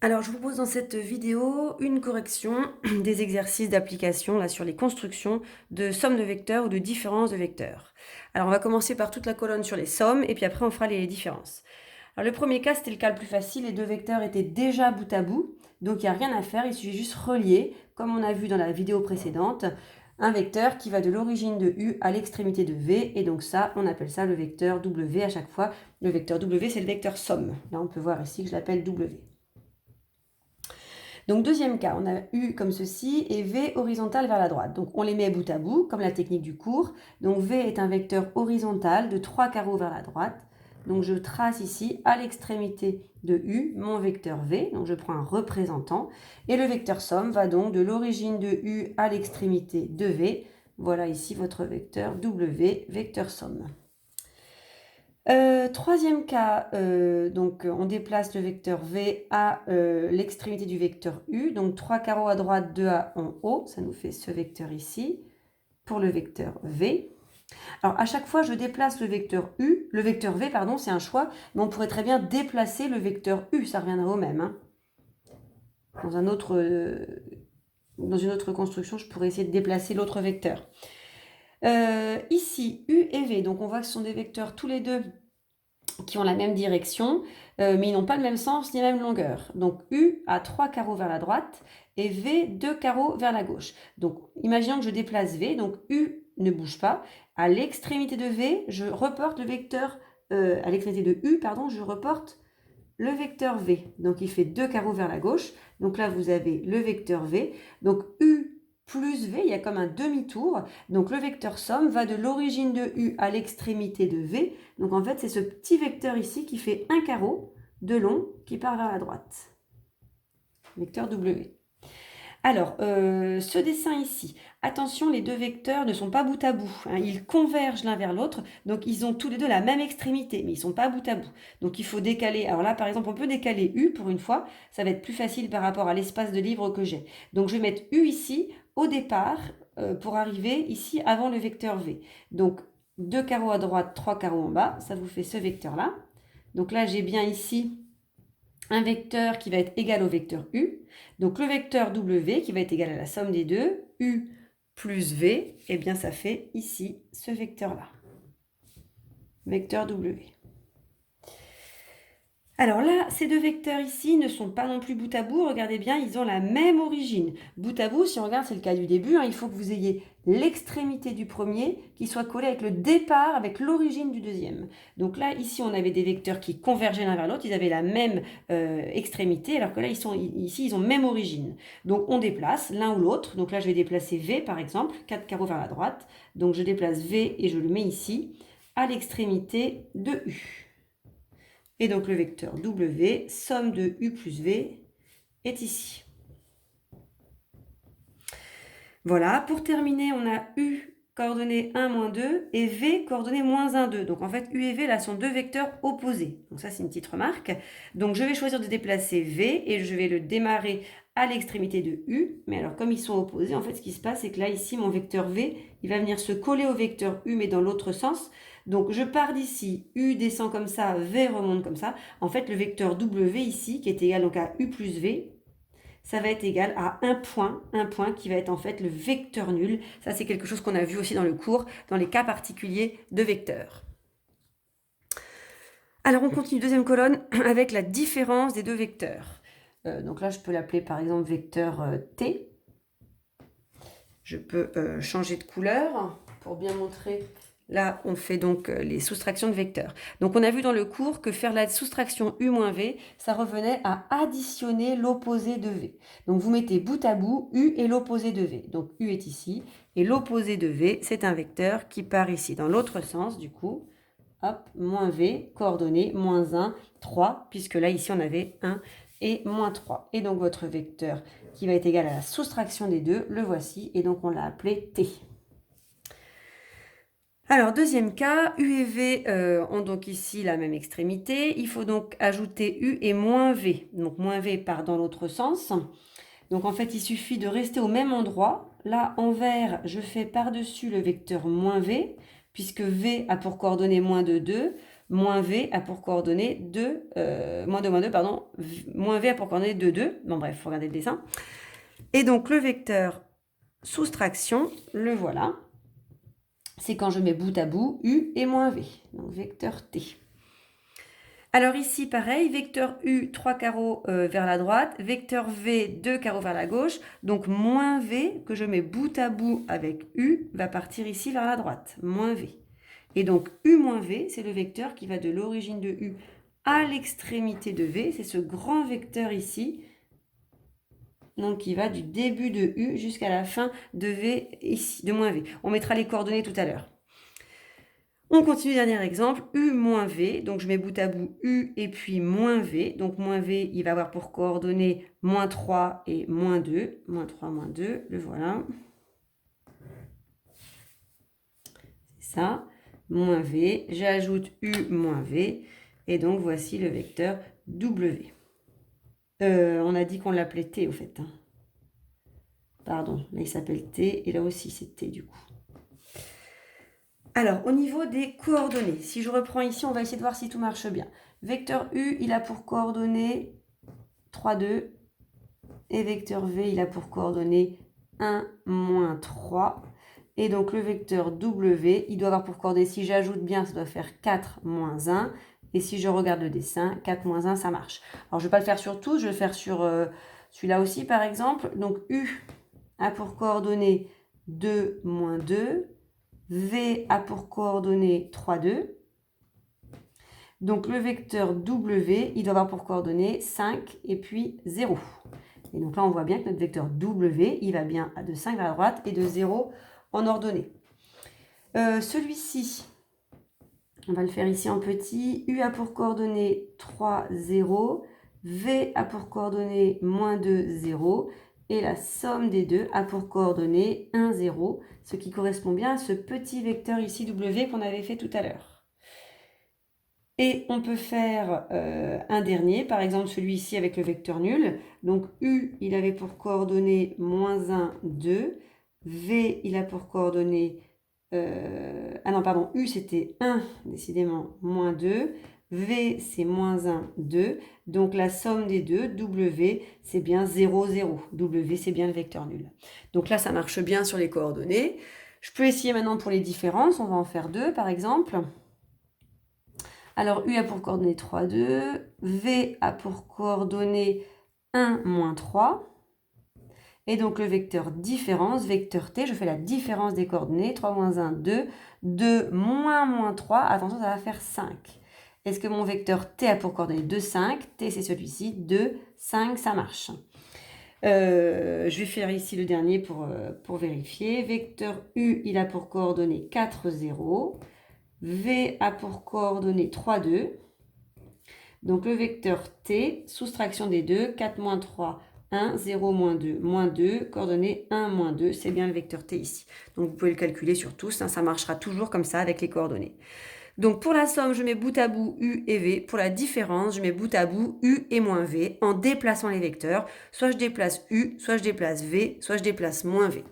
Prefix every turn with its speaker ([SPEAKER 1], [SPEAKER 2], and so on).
[SPEAKER 1] Alors, je vous propose dans cette vidéo une correction des exercices d'application là sur les constructions de sommes de vecteurs ou de différences de vecteurs. Alors, on va commencer par toute la colonne sur les sommes et puis après on fera les différences. Alors, le premier cas, c'était le cas le plus facile. Les deux vecteurs étaient déjà bout à bout, donc il n'y a rien à faire. Il suffit juste relier, comme on a vu dans la vidéo précédente, un vecteur qui va de l'origine de U à l'extrémité de V. Et donc ça, on appelle ça le vecteur W à chaque fois. Le vecteur W, c'est le vecteur somme. Là, on peut voir ici que je l'appelle W. Donc deuxième cas, on a U comme ceci et V horizontal vers la droite. Donc on les met bout à bout, comme la technique du cours. Donc V est un vecteur horizontal de 3 carreaux vers la droite. Donc je trace ici à l'extrémité de U mon vecteur V. Donc je prends un représentant. Et le vecteur somme va donc de l'origine de U à l'extrémité de V. Voilà ici votre vecteur W, vecteur somme. Troisième cas, donc on déplace le vecteur V à l'extrémité du vecteur U. Donc 3 carreaux à droite, 2 en haut. Ça nous fait ce vecteur ici pour le vecteur V. Alors à chaque fois, je déplace le vecteur U. Le vecteur V, pardon, c'est un choix. Mais on pourrait très bien déplacer le vecteur U. Ça reviendrait au même. Hein. Dans une autre construction, je pourrais essayer de déplacer l'autre vecteur. Ici, U et V. Donc on voit que ce sont des vecteurs tous les deux qui ont la même direction, mais ils n'ont pas le même sens ni la même longueur. Donc U a 3 carreaux vers la droite et V 2 carreaux vers la gauche. Donc imaginons que je déplace V, donc U ne bouge pas. À l'extrémité de V, je reporte le vecteur, à l'extrémité de U, pardon, je reporte le vecteur V. Donc il fait 2 carreaux vers la gauche. Donc là, vous avez le vecteur V. Donc U plus V, il y a comme un demi-tour. Donc le vecteur somme va de l'origine de U à l'extrémité de V. Donc en fait, c'est ce petit vecteur ici qui fait un carreau de long qui part vers la droite. Vecteur W. Alors, ce dessin ici, attention, les deux vecteurs ne sont pas bout à bout. Hein, ils convergent l'un vers l'autre, donc ils ont tous les deux la même extrémité, mais ils ne sont pas bout à bout. Donc il faut décaler. Alors là, par exemple, on peut décaler U pour une fois. Ça va être plus facile par rapport à l'espace de livre que j'ai. Donc je vais mettre U ici au départ pour arriver ici avant le vecteur V. Donc 2 carreaux à droite, 3 carreaux en bas, ça vous fait ce vecteur-là. Donc là, j'ai bien ici un vecteur qui va être égal au vecteur U. Donc le vecteur W qui va être égal à la somme des deux, U plus V, et bien ça fait ici ce vecteur-là. Vecteur W. Alors là, ces deux vecteurs ici ne sont pas non plus bout à bout. Regardez bien, ils ont la même origine. Bout à bout, si on regarde, c'est le cas du début. Hein, il faut que vous ayez l'extrémité du premier qui soit collée avec le départ, avec l'origine du deuxième. Donc là, ici, on avait des vecteurs qui convergeaient l'un vers l'autre. Ils avaient la même extrémité, alors que là, ici, ils ont même origine. Donc on déplace l'un ou l'autre. Donc là, je vais déplacer V, par exemple, 4 carreaux vers la droite. Donc je déplace V et je le mets ici, à l'extrémité de U. Et donc le vecteur W, somme de U plus V, est ici. Voilà, pour terminer, on a U coordonnées 1, moins 2 et V coordonnées moins 1, 2. Donc en fait, U et V, là, sont deux vecteurs opposés. Donc ça, c'est une petite remarque. Donc je vais choisir de déplacer V et je vais le démarrer à l'extrémité de U. Mais alors, comme ils sont opposés, en fait, ce qui se passe, c'est que là, ici, mon vecteur V, il va venir se coller au vecteur U, mais dans l'autre sens. Donc je pars d'ici, U descend comme ça, V remonte comme ça. En fait, le vecteur W ici, qui est égal donc à U plus V, ça va être égal à un point qui va être en fait le vecteur nul. Ça, c'est quelque chose qu'on a vu aussi dans le cours, dans les cas particuliers de vecteurs. Alors, on continue, deuxième colonne, avec la différence des deux vecteurs. Donc là, je peux l'appeler par exemple vecteur T. Je peux changer de couleur pour bien montrer. Là, on fait donc les soustractions de vecteurs. Donc, on a vu dans le cours que faire la soustraction U moins V, ça revenait à additionner l'opposé de V. Donc, vous mettez bout à bout U et l'opposé de V. Donc, U est ici. Et l'opposé de V, c'est un vecteur qui part ici dans l'autre sens, du coup. Hop, moins V, coordonnées, moins 1, 3, puisque là, ici, on avait 1 et moins 3. Et donc, votre vecteur qui va être égal à la soustraction des deux, le voici. Et donc, on l'a appelé T. Alors, deuxième cas, U et V ont donc ici la même extrémité. Il faut donc ajouter U et moins V. Donc, moins V part dans l'autre sens. Donc, en fait, il suffit de rester au même endroit. Là, en vert, je fais par-dessus le vecteur moins V, puisque V a pour coordonnée moins de 2. moins V a pour coordonnées 2, moins 2, pardon, moins V a pour coordonnées 2, 2. Bon bref, il faut regarder le dessin. Et donc le vecteur soustraction, le voilà. C'est quand je mets bout à bout U et moins V, donc vecteur T. Alors ici, pareil, vecteur U, 3 carreaux vers la droite, vecteur V, 2 carreaux vers la gauche. Donc moins V, que je mets bout à bout avec U, va partir ici vers la droite, moins V. Et donc U moins V, c'est le vecteur qui va de l'origine de U à l'extrémité de V. C'est ce grand vecteur ici, donc qui va du début de U jusqu'à la fin de V ici, de moins V. On mettra les coordonnées tout à l'heure. On continue, dernier exemple, U moins V, donc je mets bout à bout U et puis moins V, donc moins V, il va avoir pour coordonnées moins 3 et moins 2, moins 3, moins 2, le voilà. C'est ça, moins V, j'ajoute U moins V, et donc voici le vecteur W. On a dit qu'on l'appelait T au fait. Pardon, là il s'appelle T, et là aussi c'est T du coup. Alors, au niveau des coordonnées, si je reprends ici, on va essayer de voir si tout marche bien. Vecteur U, il a pour coordonnées 3, 2. Et vecteur V, il a pour coordonnées 1, moins 3. Et donc, le vecteur W, il doit avoir pour coordonnées, si j'ajoute bien, ça doit faire 4, moins 1. Et si je regarde le dessin, 4, moins 1, ça marche. Alors, je ne vais pas le faire sur tous, je vais le faire sur celui-là aussi, par exemple. Donc, U a pour coordonnées 2, moins 2. V a pour coordonnées 3, 2. Donc le vecteur W, il doit avoir pour coordonnées 5 et puis 0. Et donc là, on voit bien que notre vecteur W, il va bien de 5 vers la droite et de 0 en ordonnée. Celui-ci, on va le faire ici en petit. U a pour coordonnées 3, 0. V a pour coordonnées moins 2, 0. Et la somme des deux a pour coordonnées 1, 0, ce qui correspond bien à ce petit vecteur ici W qu'on avait fait tout à l'heure. Et on peut faire un dernier, par exemple celui-ci avec le vecteur nul. Donc U, il avait pour coordonnées moins 1, 2. V, il a pour coordonnées... U c'était 1, décidément, moins 2. V, c'est moins 1, 2. Donc, la somme des deux, W, c'est bien 0, 0. W, c'est bien le vecteur nul. Donc là, ça marche bien sur les coordonnées. Je peux essayer maintenant pour les différences. On va en faire deux, par exemple. Alors, U a pour coordonnées 3, 2. V a pour coordonnées 1, moins 3. Et donc, le vecteur différence, vecteur T, je fais la différence des coordonnées. 3, moins 1, 2. 2, moins 3. Attention, ça va faire 5. Est-ce que mon vecteur T a pour coordonnées 2, 5? T, c'est celui-ci. 2, 5, ça marche. Je vais faire ici le dernier pour vérifier. Vecteur U, il a pour coordonnées 4, 0. V a pour coordonnées 3, 2. Donc, le vecteur T, soustraction des deux, 4, moins 3, 1, 0, moins 2, coordonnées 1, moins 2. C'est bien le vecteur T ici. Donc, vous pouvez le calculer sur tous. Hein, ça marchera toujours comme ça avec les coordonnées. Donc, pour la somme, je mets bout à bout U et V. Pour la différence, je mets bout à bout U et moins V en déplaçant les vecteurs. Soit je déplace U, soit je déplace V, soit je déplace moins V.